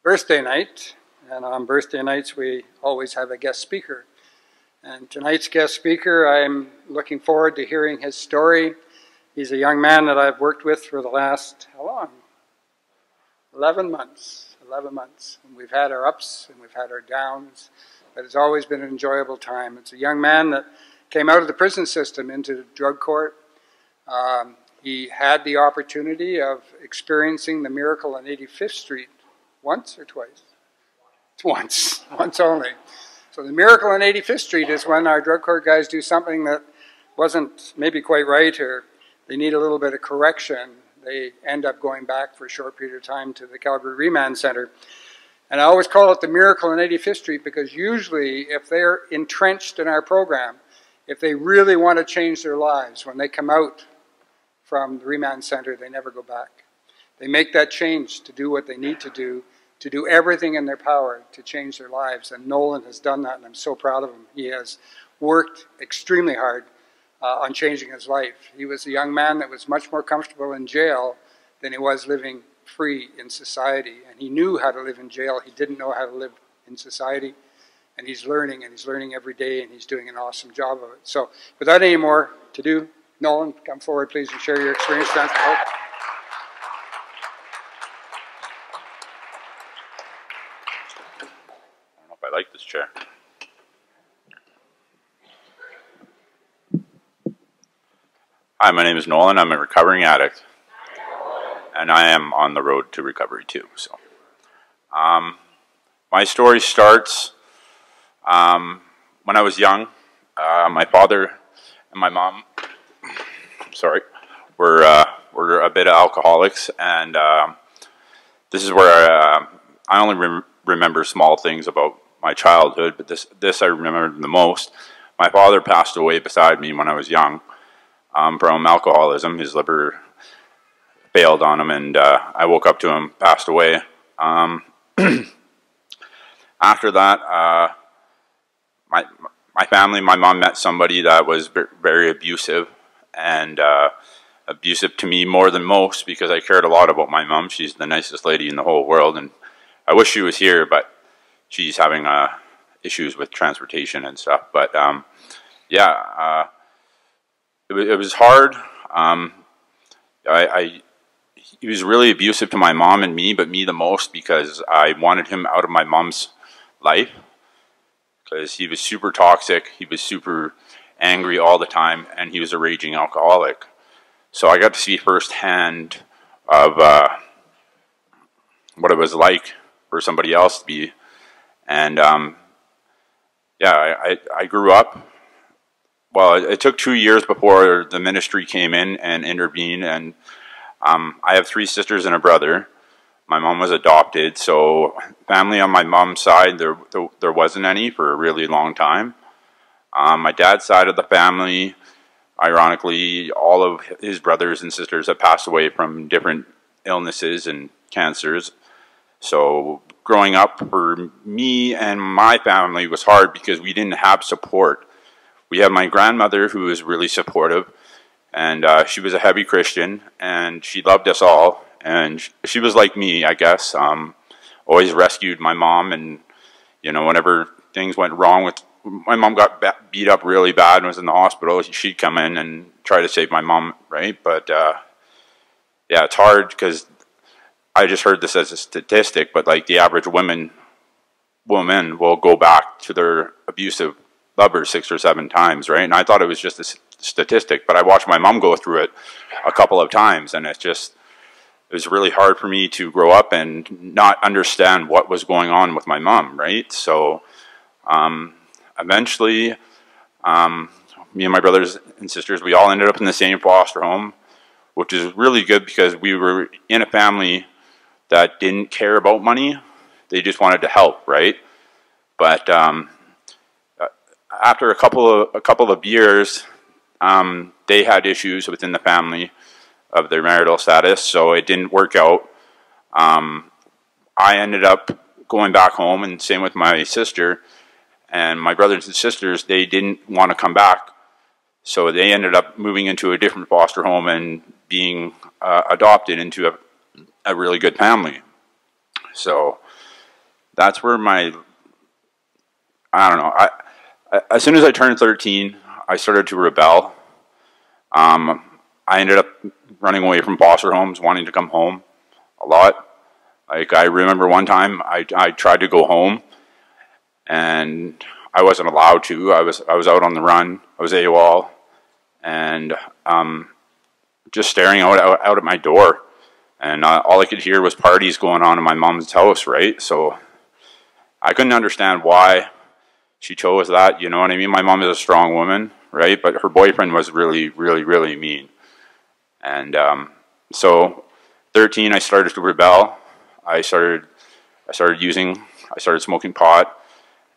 birthday night, and on birthday nights we always have a guest speaker. And tonight's guest speaker, I'm looking forward to hearing his story. He's a young man that I've worked with for the last, how long? 11 months. 11 months. And we've had our ups and we've had our downs, but it's always been an enjoyable time. It's a young man that came out of the prison system into drug court. He had the opportunity of experiencing the miracle on 85th Street once or twice? Once only. So the miracle on 85th Street is when our drug court guys do something that wasn't maybe quite right, or they need a little bit of correction. They end up going back for a short period of time to the Calgary Remand Center. And I always call it the miracle on 85th Street because usually if they're entrenched in our program, if they really want to change their lives, when they come out from the Remand Center, they never go back. They make that change to do what they need to do everything in their power to change their lives. And Nolan has done that, and I'm so proud of him. He has worked extremely hard on changing his life. He was a young man that was much more comfortable in jail than he was living free in society. And he knew how to live in jail. He didn't know how to live in society. And he's learning every day, and he's doing an awesome job of it. So without any more to do, Nolan, come forward, please, and share your experience. I don't know if I like this chair. Hi, my name is Nolan. I'm a recovering addict, and I am on the road to recovery too. So, my story starts when I was young. My father and my mom, were a bit of alcoholics, and this is where I only remember small things about my childhood, but this I remember the most. My father passed away beside me when I was young from alcoholism. His liver failed on him, and I woke up to him, passed away. After that, my family, my mom met somebody that was very abusive, and abusive to me more than most because I cared a lot about my mom. She's the nicest lady in the whole world, and I wish she was here, but she's having issues with transportation and stuff. But yeah, it was hard. He was really abusive to my mom and me, but me the most because I wanted him out of my mom's life because he was super toxic. He was super angry all the time, and he was a raging alcoholic. So I got to see firsthand of what it was like for somebody else to be. And yeah, I grew up. Well, it took 2 years before the ministry came in and intervened. And I have 3 sisters and a brother. My mom was adopted, so family on my mom's side, there wasn't any for a really long time. My dad's side of the family, ironically, all of his brothers and sisters have passed away from different illnesses and cancers. So growing up for me and my family was hard because we didn't have support. We had my grandmother who was really supportive, and she was a heavy Christian, and she loved us all. And she was like me, I guess. Always rescued my mom, and you know, whenever things went wrong with my mom, got beat up really bad and was in the hospital, she'd come in and try to save my mom, right? But yeah, it's hard because I just heard this as a statistic, but like the average woman will go back to their abusive lover 6 or 7 times, right? And I thought it was just a statistic, but I watched my mom go through it a couple of times, and it was really hard for me to grow up and not understand what was going on with my mom, right? So eventually, me and my brothers and sisters, we all ended up in the same foster home, which is really good because we were in a family that didn't care about money. They just wanted to help, right? But after a couple of years, they had issues within the family of their marital status, so it didn't work out. I ended up going back home, and same with my sister. And my brothers and sisters, they didn't want to come back, so they ended up moving into a different foster home and being adopted into a really good family. So that's where I don't know. As soon as I turned 13, I started to rebel. I ended up running away from foster homes, wanting to come home a lot. Like, I remember one time I tried to go home, and I wasn't allowed to. I was out on the run. I was AWOL, and just staring out at my door, and all I could hear was parties going on in my mom's house, right? So I couldn't understand why she chose that, you know what I mean? My mom is a strong woman, right? But her boyfriend was really, really, really mean. And so 13, I started to rebel. I started smoking pot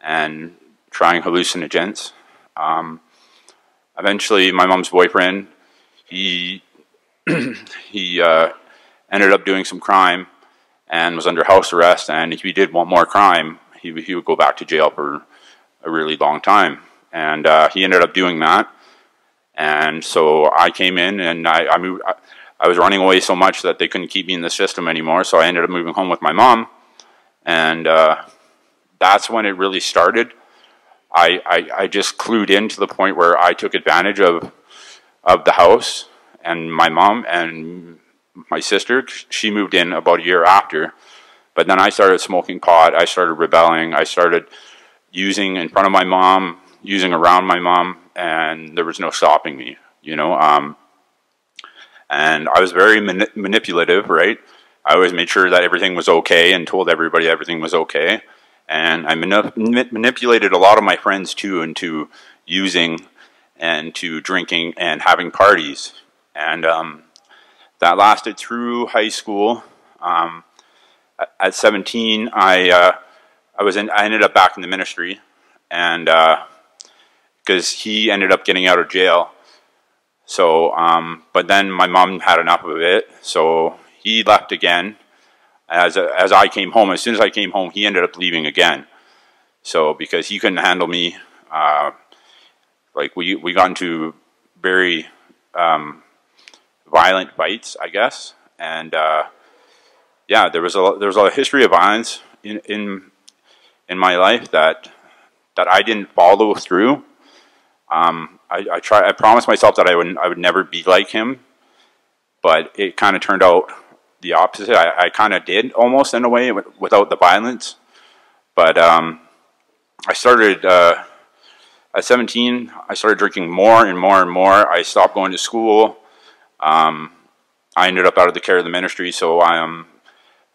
and trying hallucinogens. Eventually, my mom's boyfriend, he ended up doing some crime and was under house arrest. And if he did one more crime, he would go back to jail for a really long time. And he ended up doing that. And so I came in, and I moved. I was running away so much that they couldn't keep me in the system anymore. So I ended up moving home with my mom, and that's when it really started. I just clued in to the point where I took advantage of the house, and my mom and my sister, she moved in about a year after. But then I started smoking pot. I started rebelling. I started using in front of my mom, using around my mom, and there was no stopping me, you know. And I was very manipulative, right? I always made sure that everything was okay and told everybody everything was okay. And I manipulated a lot of my friends too into using and to drinking and having parties. And that lasted through high school. At 17, I ended up back in the ministry, and because he ended up getting out of jail. So, but then my mom had enough of it, so he left again. As I came home, as soon as I came home, he ended up leaving again. So, because he couldn't handle me, like we got into very violent fights, I guess, and yeah, there was a history of violence in my life that I didn't follow through. I promised myself that I would never be like him, but it kind of turned out the opposite. I kind of did, almost in a way, without the violence. But I started at 17. I started drinking more and more and more. I stopped going to school. I ended up out of the care of the ministry, so I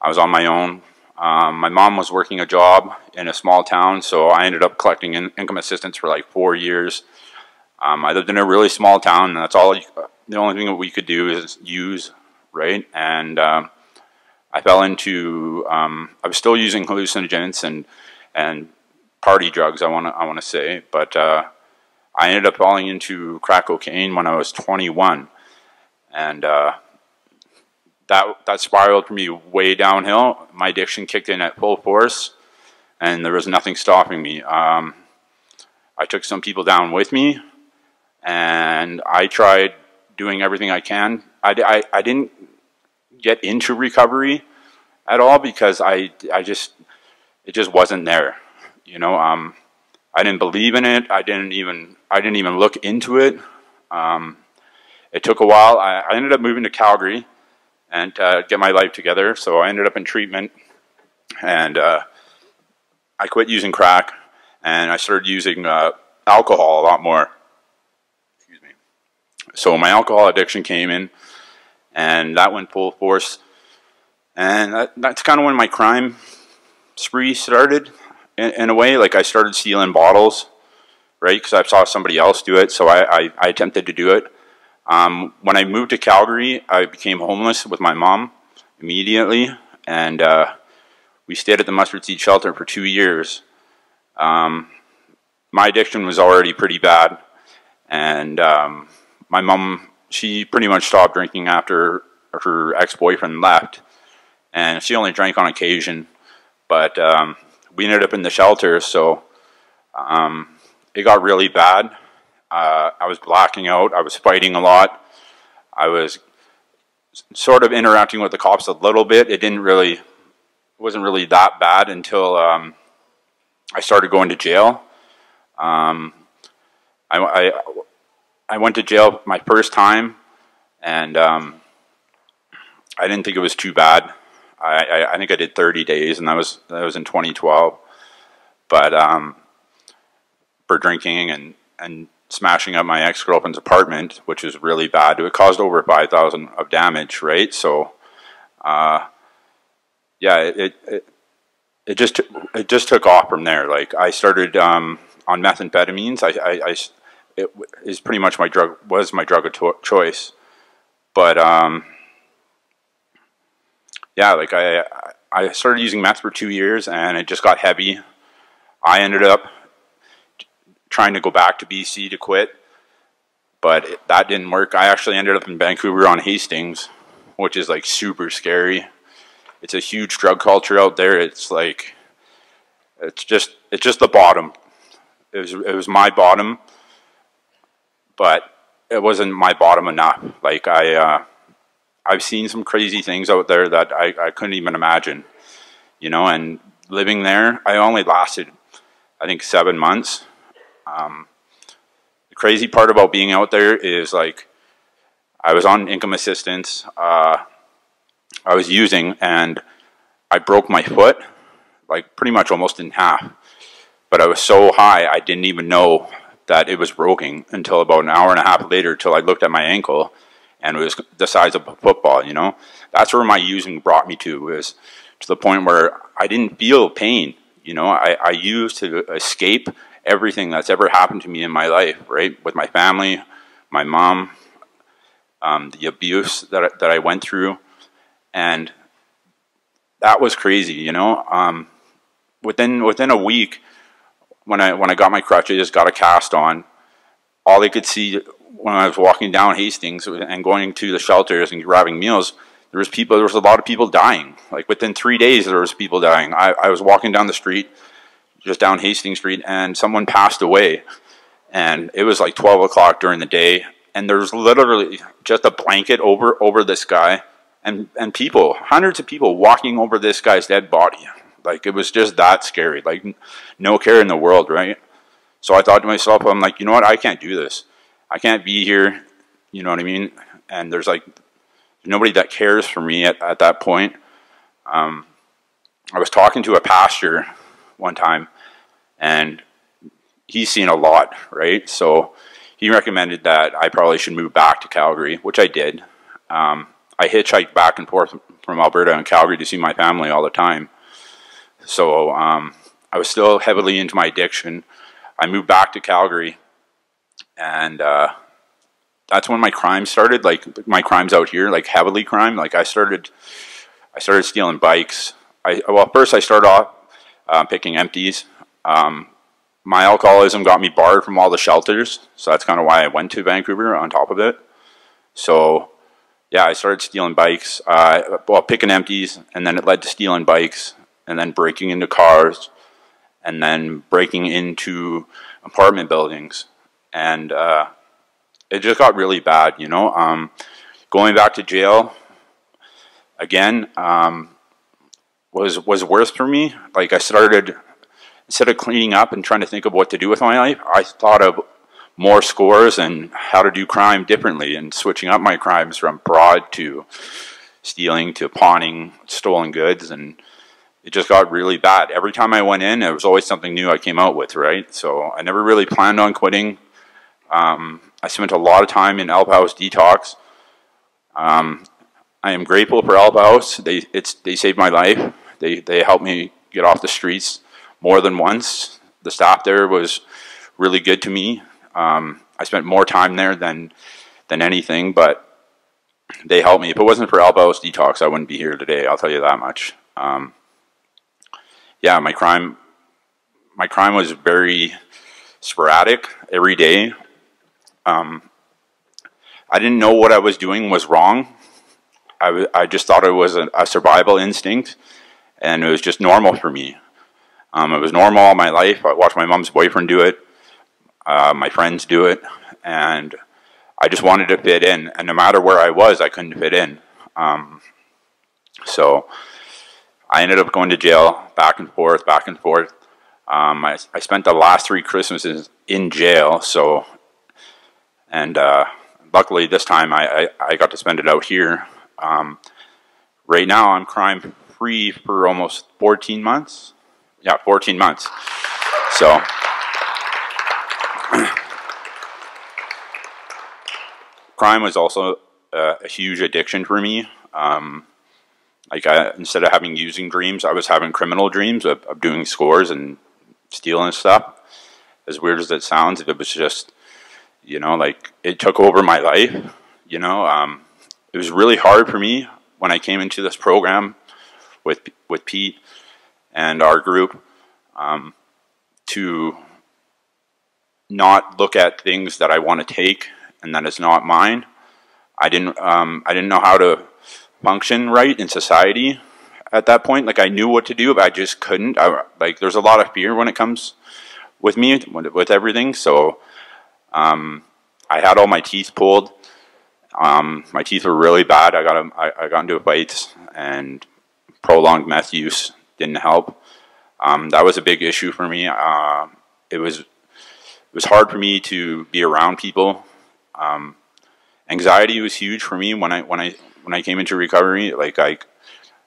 was on my own. My mom was working a job in a small town, so I ended up collecting income assistance for like 4 years. I lived in a really small town, and that's all. The only thing that we could do is use, right? And I fell into. I was still using hallucinogens and party drugs. I want to say, but I ended up falling into crack cocaine when I was 21, and that spiraled for me way downhill. My addiction kicked in at full force, and there was nothing stopping me. I took some people down with me, and I tried doing everything I can. I didn't get into recovery at all because it just wasn't there. You know, I didn't believe in it. I didn't even look into it. It took a while. I ended up moving to Calgary and get my life together. So I ended up in treatment, and I quit using crack, and I started using alcohol a lot more. Excuse me. So my alcohol addiction came in, and that went full force. And that's kind of when my crime spree started, in a way. Like, I started stealing bottles, right? Because I saw somebody else do it, so I attempted to do it. When I moved to Calgary, I became homeless with my mom immediately, and we stayed at the Mustard Seed Shelter for 2 years. My addiction was already pretty bad, and my mom, she pretty much stopped drinking after her ex-boyfriend left, and she only drank on occasion. But we ended up in the shelter, so it got really bad. I was blacking out. I was fighting a lot. I was sort of interacting with the cops a little bit. It didn't really wasn't really that bad until I started going to jail. I went to jail my first time, and I didn't think it was too bad. I think I did 30 days, and that was in 2012. But for drinking and smashing up my ex-girlfriend's apartment, which was really bad. It caused over 5,000 of damage, right? So, yeah, it just took off from there. Like, I started on methamphetamines. It is pretty much my drug of choice. But yeah, like I started using meth for 2 years, and it just got heavy. I ended up trying to go back to BC to quit, but that didn't work. I actually ended up in Vancouver on Hastings, which is like super scary. It's a huge drug culture out there. It's like, it's just the bottom. It was my bottom, but it wasn't my bottom enough. Like, I've seen some crazy things out there that I couldn't even imagine, you know. And living there, I only lasted, I think, 7 months. The crazy part about being out there is, like, I was on income assistance. I was using, and I broke my foot, like, pretty much almost in half. But I was so high, I didn't even know that it was broken until about an hour and a half later, till I looked at my ankle, and it was the size of a football, you know. That's where my using brought me to, was to the point where I didn't feel pain, you know. I used to escape everything that's ever happened to me in my life, right? With my family, my mom, the abuse that I went through, and that was crazy, you know. Within a week, when I got my crutches, got a cast on, all I could see when I was walking down Hastings and going to the shelters and grabbing meals, there was a lot of people dying. Like, within 3 days, there was people dying. I was walking down the street, just down Hastings Street, and someone passed away. And it was like 12 o'clock during the day, and there was literally just a blanket over this guy, and people, hundreds of people walking over this guy's dead body. Like, it was just that scary. Like, no care in the world, right? So I thought to myself, I'm like, you know what? I can't do this. I can't be here, you know what I mean? And there's, like, nobody that cares for me at that point. I was talking to a pastor one time, and he's seen a lot, right? So he recommended that I probably should move back to Calgary, which I did. I hitchhiked back and forth from Alberta and Calgary to see my family all the time. So I was still heavily into my addiction. I moved back to Calgary, and that's when my crime started. Like, my crimes out here, like heavily crime. Like, I started stealing bikes. Well, first I started off picking empties. My alcoholism got me barred from all the shelters, so that's kind of why I went to Vancouver on top of it. So yeah, I started stealing bikes, well, picking empties, and then it led to stealing bikes, and then breaking into cars, and then breaking into apartment buildings. And it just got really bad, you know. Going back to jail again was worse for me. Like, I started, instead of cleaning up and trying to think of what to do with my life, I thought of more scores and how to do crime differently, and switching up my crimes from fraud to stealing to pawning stolen goods, and it just got really bad. Every time I went in, there was always something new I came out with, right? So I never really planned on quitting. I spent a lot of time in Alp House detox. I am grateful for Alp House. They saved my life. They helped me get off the streets more than once. The staff there was really good to me. I spent more time there than anything, but they helped me. If it wasn't for Alp House detox, I wouldn't be here today. I'll tell you that much. Yeah, my crime was very sporadic every day. I didn't know what I was doing was wrong. I just thought it was a survival instinct, and it was just normal for me. It was normal all my life. I watched my mom's boyfriend do it, my friends do it, and I just wanted to fit in. And no matter where I was, I couldn't fit in. So I ended up going to jail, back and forth, back and forth. I spent the last 3 Christmases in jail, so, and luckily this time I got to spend it out here. Right now I'm crime free for almost 14 months. Yeah, 14 months. So, crime was also a huge addiction for me. Like instead of having using dreams, I was having criminal dreams of doing scores and stealing stuff. As weird as it sounds, it was just, you know, like it took over my life. You know, it was really hard for me when I came into this program with Pete and our group to not look at things that I want to take and that is not mine. I didn't know how to function right in society at that point. Like I knew what to do, but I just couldn't. Like there's a lot of fear when it comes with me with everything. So I had all my teeth pulled. My teeth were really bad. I got into fights, and prolonged meth use didn't help. That was a big issue for me. It was hard for me to be around people. Anxiety was huge for me when I came into recovery. Like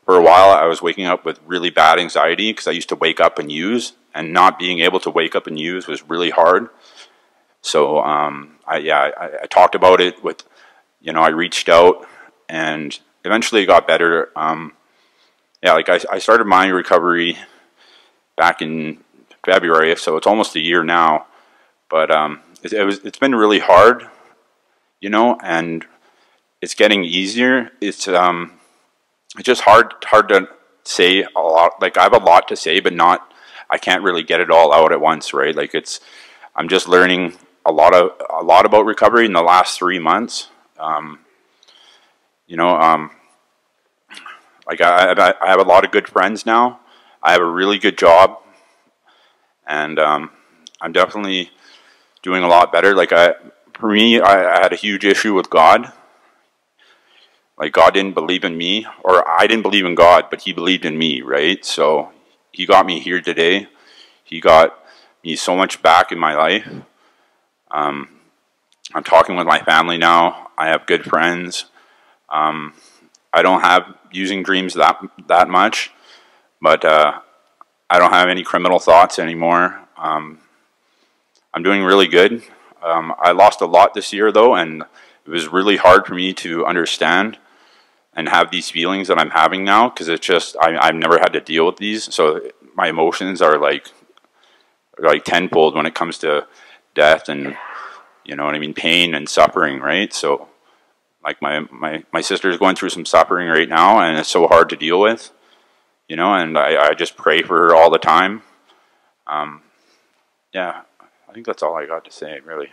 for a while I was waking up with really bad anxiety because I used to wake up and use, and not being able to wake up and use was really hard. So I talked about it with, you know, I reached out, and eventually it got better. Yeah, like I started my recovery back in February, so it's almost a year now. But it's been really hard, you know, and it's getting easier. It's just hard to say a lot. Like I have a lot to say, but I can't really get it all out at once, right? Like I'm just learning a lot about recovery in the last 3 months. You know, like I have a lot of good friends now. I have a really good job, and I'm definitely doing a lot better. Like for me, I had a huge issue with God. Like God didn't believe in me, or I didn't believe in God, but He believed in me, right? So He got me here today. He got me so much back in my life. I'm talking with my family now. I have good friends. I don't have using dreams that much, but I don't have any criminal thoughts anymore. I'm doing really good. I lost a lot this year though, and it was really hard for me to understand and have these feelings that I'm having now, because it's just I've never had to deal with these. So my emotions are like tenfold when it comes to death and, you know what I mean, pain and suffering, right? So like my sister is going through some suffering right now, and it's so hard to deal with, you know, and I just pray for her all the time. Yeah, I think that's all I got to say, really.